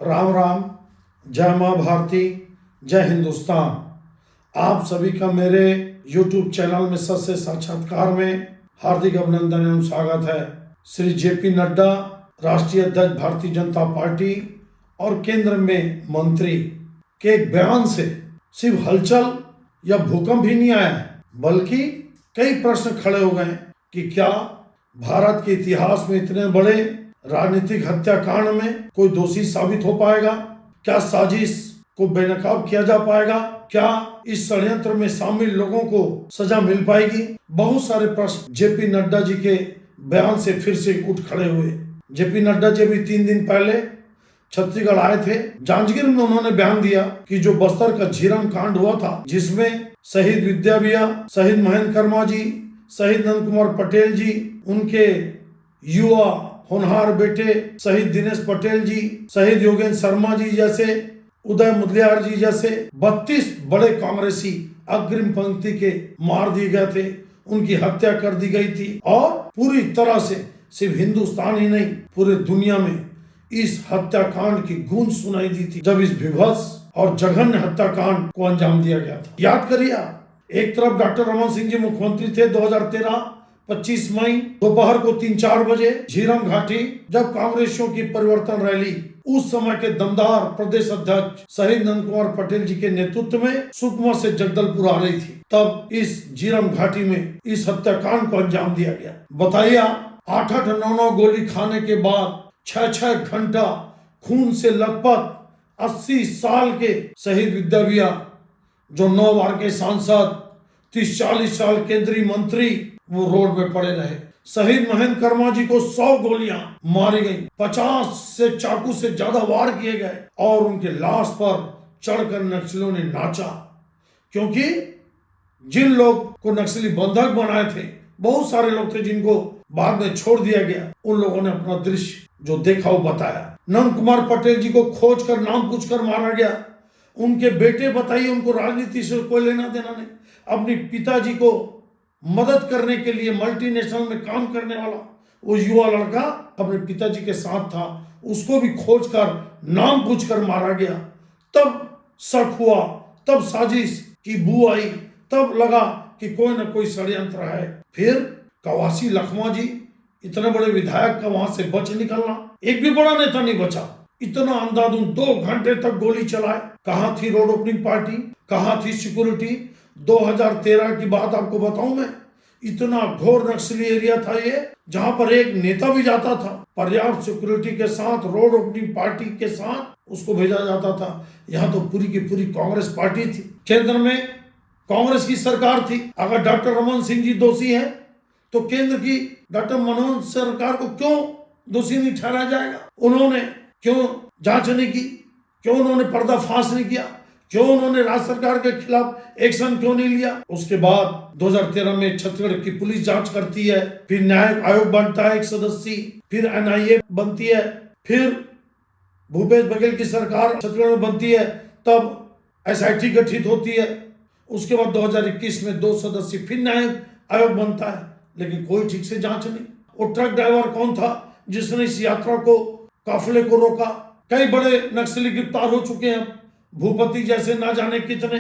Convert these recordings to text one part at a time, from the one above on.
राम राम, जय माँ भारती, जय हिंदुस्तान। आप सभी का मेरे YouTube चैनल में सत्य साक्षात्कार में हार्दिक अभिनंदन एवं स्वागत है। श्री जेपी नड्डा, राष्ट्रीय अध्यक्ष भारतीय जनता पार्टी और केंद्र में मंत्री के एक बयान से सिर्फ हलचल या भूकंप ही नहीं आया है, बल्कि कई प्रश्न खड़े हो गए कि क्या भारत के इतिहास में इतने बड़े राजनीतिक हत्याकांड में कोई दोषी साबित हो पाएगा? क्या साजिश को बेनकाब किया जा पाएगा? क्या इस षड्यंत्र में शामिल लोगों को सजा मिल पाएगी? बहुत सारे प्रश्न जेपी नड्डा जी के बयान से फिर से उठ खड़े हुए। जेपी नड्डा जी भी 3 दिन पहले छत्तीसगढ़ आए थे। जांजगीर में उन्होंने बयान दिया कि जो बस्तर का झीरम कांड हुआ था, जिसमें शहीद विद्या भैया, शहीद महेंद्र कर्मा जी, शहीद नंद कुमार पटेल जी, उनके युवा होनहार बेटे शहीद दिनेश पटेल जी, शहीद योगेंद्र शर्मा जी जैसे, उदय मुदलियार जी जैसे 32 बड़े कांग्रेसी अग्रिम पंक्ति के मार दिए गए थे, उनकी हत्या कर दी गई थी। और पूरी तरह से सिर्फ हिंदुस्तान ही नहीं, पूरे दुनिया में इस हत्याकांड की गूंज सुनाई दी थी जब इस विभत्स और जघन्य हत्याकांड को अंजाम दिया गया था। याद करिए, एक तरफ डॉक्टर रमन सिंह जी मुख्यमंत्री थे 2013 25 मई दोपहर को 3-4 बजे झीरम घाटी, जब कांग्रेसियों की परिवर्तन रैली उस समय के दमदार प्रदेश अध्यक्ष शहीद नंद कुमार पटेल जी के नेतृत्व में सुकमा से जगदलपुर आ रही थी, तब इस झीरम घाटी में इस हत्याकांड को अंजाम दिया गया। बताइए, 8-8 9-9 गोली खाने के बाद 6-6 घंटा खून से लथपथ 80 साल के शहीद विद्या भैया, जो 9 बार के सांसद, 30-40 साल केंद्रीय मंत्री, वो रोड में पड़े रहे। शहीद महेंद्र कर्मा जी को 100 गोलियां मारी गई, 50 से चाकू से ज्यादा वार किए गए और उनके लाश पर चढ़कर नक्सलियों ने नाचा, क्योंकि जिन लोग को नक्सली बंधक बनाए थे, बहुत सारे लोग थे जिनको बाद में छोड़ दिया गया, उन लोगों ने अपना दृश्य जो देखा वो बताया। नंद कुमार पटेल जी को खोज कर नाम पूछकर मारा गया। उनके बेटे, बताइए, उनको राजनीति से कोई लेना देना नहीं। अपने पिताजी को मदद करने के लिए मल्टीनेशनल में काम करने वाला वो युवा लड़का अपने पिताजी के साथ था, उसको भी खोज कर नाम पूछकर मारा गया। तब शक हुआ, तब साजिश की बू आई, तब लगा कि कोई ना कोई षड्यंत्र है। फिर कवासी लखमा जी, इतने बड़े विधायक का वहां से बच निकलना, एक भी बड़ा नेता नहीं बचा। इतना अंधाधुंध 2 घंटे तक गोली चलाए। कहां थी रोड ओपनिंग पार्टी, कहां थी सिक्योरिटी? 2013 की बात आपको बताऊं मैं, इतना घोर नक्सली एरिया था ये, जहां पर एक नेता भी जाता था, पर्याप्त सिक्योरिटी के साथ, रोड ओपनिंग पार्टी के साथ उसको भेजा जाता था। यहाँ तो पूरी की पूरी कांग्रेस पार्टी थी, केंद्र में कांग्रेस की सरकार थी। अगर डॉक्टर रमन सिंह जी दोषी है तो केंद्र की डॉक्टर मनमोहन सरकार को क्यों दोषी नहीं ठहराया जाएगा? उन्होंने क्यों जांच नहीं की? क्यों उन्होंने पर्दाफाश नहीं किया? क्यों उन्होंने राज्य सरकार के खिलाफ एक्शन क्यों नहीं लिया? उसके बाद 2013 में छत्तीसगढ़ की पुलिस जांच करती है, फिर न्यायिक आयोग बनता है 1 सदस्यीय, फिर NIA बनती है, फिर भूपेश बघेल की सरकार छत्तीसगढ़ में बनती है, तब SIT गठित होती है। उसके बाद 2021 में 2 सदस्यीय फिर न्यायिक आयोग बनता है, लेकिन कोई ठीक से जांच नहीं। वो ट्रक ड्राइवर कौन था जिसने इस यात्रा को, काफिले को रोका? कई बड़े नक्सली गिरफ्तार हो चुके हैं, भूपति जैसे ना जाने कितने।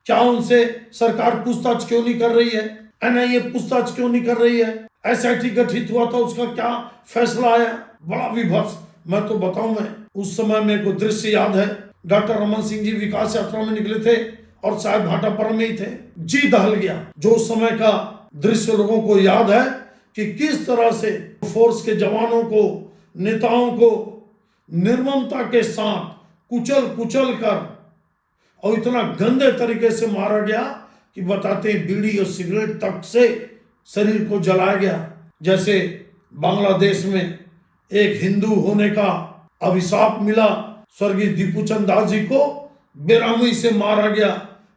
क्या उनसे सरकार पूछताछ क्यों नहीं कर रही है? NIA पूछताछ क्यों नहीं कर रही है? SIT गठित हुआ था, उसका क्या फैसला आया? बड़ा विभत्स। मैं तो बताऊं, मैं उस समय मेरे को दृश्य याद है। डॉक्टर रमन सिंह जी विकास यात्रा में निकले थे और शायद भाटापारा में ही थे, जी दहल गया। जो समय का दृश्य लोगों को याद है कि किस तरह से फोर्स के जवानों को, नेताओं को निर्ममता के साथ कुचल कर और इतना गंदे तरीके से मारा गया कि बताते हैं बीड़ी और सिगरेट तक से शरीर को जलाया गया। जैसे बांग्लादेश में एक हिंदू होने का अभिशाप मिला, स्वर्गीय दीपू चंद दास जी को बेरहमी से मारा गया,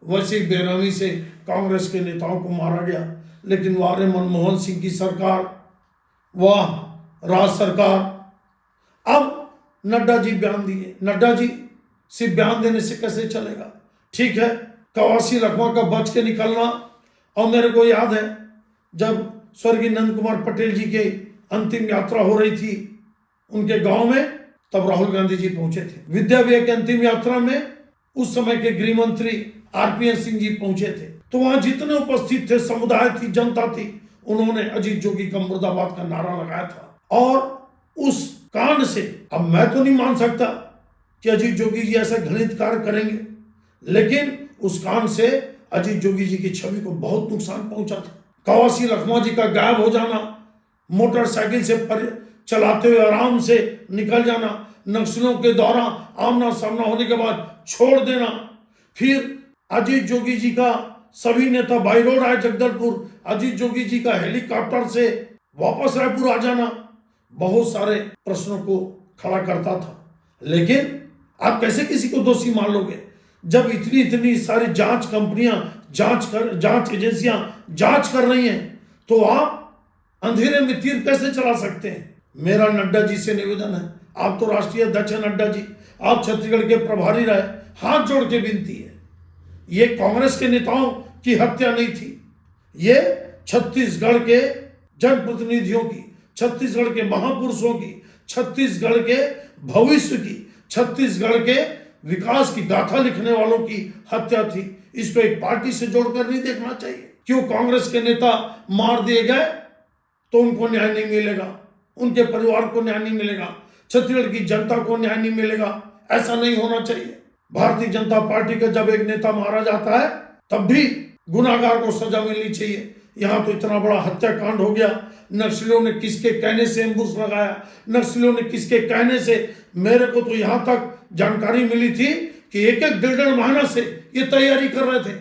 वैसे ही बेरहमी से कांग्रेस के नेताओं को मारा गया। लेकिन वाह रे मनमोहन सिंह की सरकार, वाह राज सरकार। अब नड्डा जी बयान दिए। नड्डा जी सिर्फ बयान देने से कैसे चलेगा? ठीक है, कवासी लखमा का बच के निकलना। और मेरे को याद है जब स्वर्गीय नंद कुमार पटेल जी के अंतिम यात्रा हो रही थी उनके गांव में, तब राहुल गांधी जी पहुंचे थे। विद्या विहार की अंतिम यात्रा में उस समय के गृह मंत्री आरपीएन सिंह जी पहुंचे थे। तो वहां जितने उपस्थित थे, समुदाय थी, जनता थी, उन्होंने अजीत जोगी का मुर्दाबाद का नारा लगाया था। और उस कांड से अब मैं तो नहीं मान सकता कि अजीत जोगी जी ऐसा घृणित कार्य करेंगे, लेकिन उस कांड से अजीत जोगी जी की छवि को बहुत नुकसान पहुंचा था। कवासी लखमा जी का गायब हो जाना, मोटरसाइकिल से चलाते हुए आराम से निकल जाना, नक्सलियों के द्वारा आमना सामना होने के बाद छोड़ देना, फिर अजीत जोगी जी का सभी नेता बाई रोड आए जगदलपुर, अजीत जोगी जी का हेलीकॉप्टर से वापस रायपुर आ जाना, बहुत सारे प्रश्नों को खड़ा करता था। लेकिन आप कैसे किसी को दोषी मान लोगे जब इतनी सारी जांच कंपनियां, जांच एजेंसियां जांच कर रही हैं, तो आप अंधेरे में तीर कैसे चला सकते हैं? मेरा नड्डा जी से निवेदन है, आप तो राष्ट्रीय अध्यक्ष हैं नड्डा जी, आप छत्तीसगढ़ के प्रभारी रहे, हाथ जोड़ के विनती है, ये कांग्रेस के नेताओं की हत्या नहीं थी, ये छत्तीसगढ़ के जनप्रतिनिधियों की, छत्तीसगढ़ के महापुरुषों की, छत्तीसगढ़ के भविष्य की, छत्तीसगढ़ के विकास की गाथा लिखने वालों की हत्या थी। इसको एक पार्टी से जोड़कर नहीं देखना चाहिए। क्यों कांग्रेस के नेता मार दिए गए तो उनको न्याय नहीं मिलेगा, उनके परिवार को न्याय नहीं मिलेगा, छत्तीसगढ़ की जनता को न्याय नहीं मिलेगा? ऐसा नहीं होना चाहिए। भारतीय जनता पार्टी का जब एक नेता मारा जाता है तब भी गुनाहगार को सजा मिलनी चाहिए। यहाँ तो इतना बड़ा हत्याकांड हो गया, नक्सलियों ने किसके कहने से एम्बुश लगाया, नक्सलियों ने किसके कहने से, मेरे को तो यहाँ तक जानकारी मिली थी कि एक 1.5 महीना से ये तैयारी कर रहे थे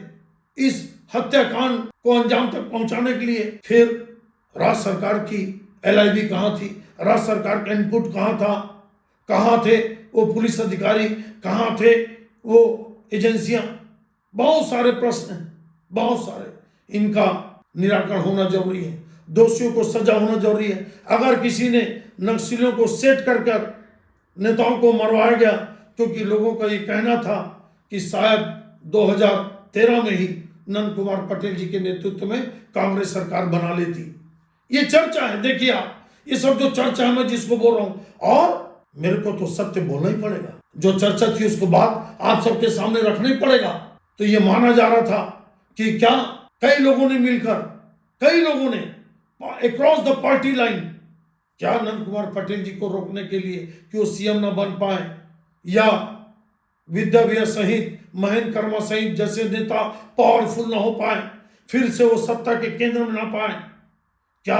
इस हत्याकांड को अंजाम तक पहुंचाने के लिए। फिर राज्य सरकार की LIB कहाँ थी, राज्य सरकार का इनपुट कहाँ था, कहाँ थे वो पुलिस अधिकारी, कहाँ थे वो एजेंसियां? बहुत सारे प्रश्न हैं, बहुत सारे, इनका निराकरण होना जरूरी है, दोषियों को सजा होना जरूरी है। अगर किसी ने नक्सलियों को सेट कर नेताओं को मरवाया गया, क्योंकि लोगों का ये कहना था कि शायद 2013 में ही नंद कुमार पटेल जी के नेतृत्व में कांग्रेस सरकार बना लेती। ये चर्चा है, देखिए आप, ये सब जो चर्चा है मैं जिसको बोल रहा हूं, और मेरे को तो सत्य बोलना ही पड़ेगा। जो चर्चा थी उसको बात आप सबके सामने रखना ही पड़ेगा। तो ये माना जा रहा था कि क्या कई लोगों ने मिलकर, कई लोगों ने अक्रॉस द पार्टी लाइन, क्या नंद कुमार पटेल जी को रोकने के लिए कि वो सीएम ना बन पाए, या विद्या विहार सहित, महेंद्र कर्मा सहित जैसे नेता पावरफुल ना हो पाए, फिर से वो सत्ता के केंद्र में ना पाए, क्या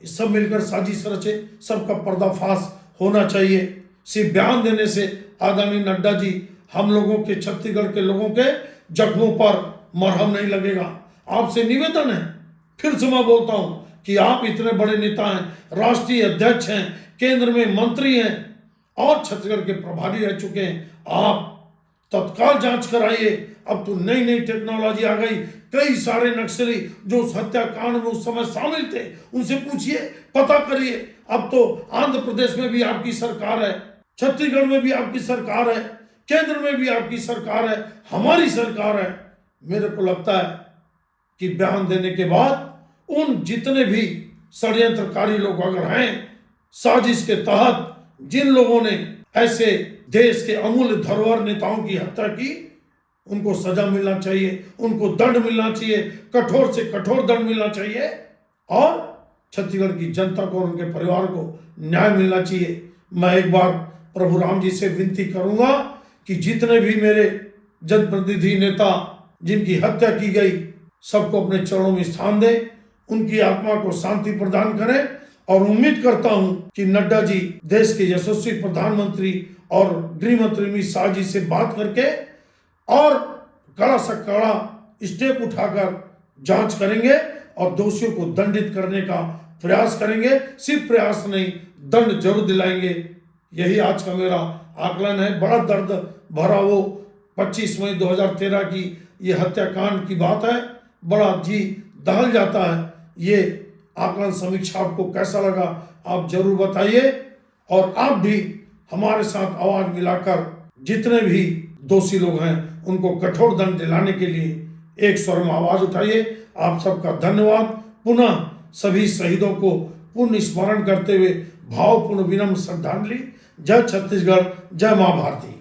सब मिलकर साजिश रचे? सबका पर्दाफाश होना चाहिए। सिर्फ बयान देने से आदरणीय नड्डा जी हम लोगों के, छत्तीसगढ़ के लोगों के जख्मों पर मरहम नहीं लगेगा। आपसे निवेदन है, फिर से मैं बोलता हूं कि आप इतने बड़े नेता हैं, राष्ट्रीय अध्यक्ष हैं, केंद्र में मंत्री हैं और छत्तीसगढ़ के प्रभारी रह चुके हैं, आप तत्काल जांच कराइए। अब तो नई नई टेक्नोलॉजी आ गई, कई सारे नक्सली जो उस हत्याकांड में उस समय शामिल थे उनसे पूछिए, पता करिए। अब तो आंध्र प्रदेश में भी आपकी सरकार है, छत्तीसगढ़ में भी आपकी सरकार है, केंद्र में भी आपकी सरकार है, हमारी सरकार है। मेरे को लगता है कि बयान देने के बाद उन जितने भी षड्यंत्रकारी लोग अगर हैं, साजिश के तहत जिन लोगों ने ऐसे देश के अमूल्य धरोहर नेताओं की हत्या की, उनको सजा मिलना चाहिए, उनको दंड मिलना चाहिए, कठोर से कठोर दंड मिलना चाहिए, और छत्तीसगढ़ की जनता को और उनके परिवार को न्याय मिलना चाहिए। मैं एक बार प्रभु राम जी से विनती करूंगा कि जितने भी मेरे जनप्रतिनिधि नेता जिनकी हत्या की गई, सबको अपने चरणों में स्थान दें, उनकी आत्मा को शांति प्रदान करें। और उम्मीद करता हूं कि नड्डा जी देश के यशस्वी प्रधानमंत्री और गृह मंत्री अमित शाह जी से बात करके और कड़ा से कड़ा स्टेप उठाकर जांच करेंगे और दोषियों को दंडित करने का प्रयास करेंगे। सिर्फ प्रयास नहीं, दंड जरूर दिलाएंगे। यही आज का मेरा आकलन है। बड़ा दर्द भरा वो 25 मई 2013 की ये हत्याकांड की बात है, बड़ा जी दहल जाता है। ये आकलन समीक्षा आपको कैसा लगा आप जरूर बताइए, और आप भी हमारे साथ आवाज मिलाकर जितने भी दोषी लोग हैं उनको कठोर दंड दिलाने के लिए एक स्वर में आवाज उठाइए। आप सबका धन्यवाद। पुनः सभी शहीदों को पुण्य स्मरण करते हुए भावपूर्ण विनम्र श्रद्धांजलि। जय छत्तीसगढ़, जय माँ भारती।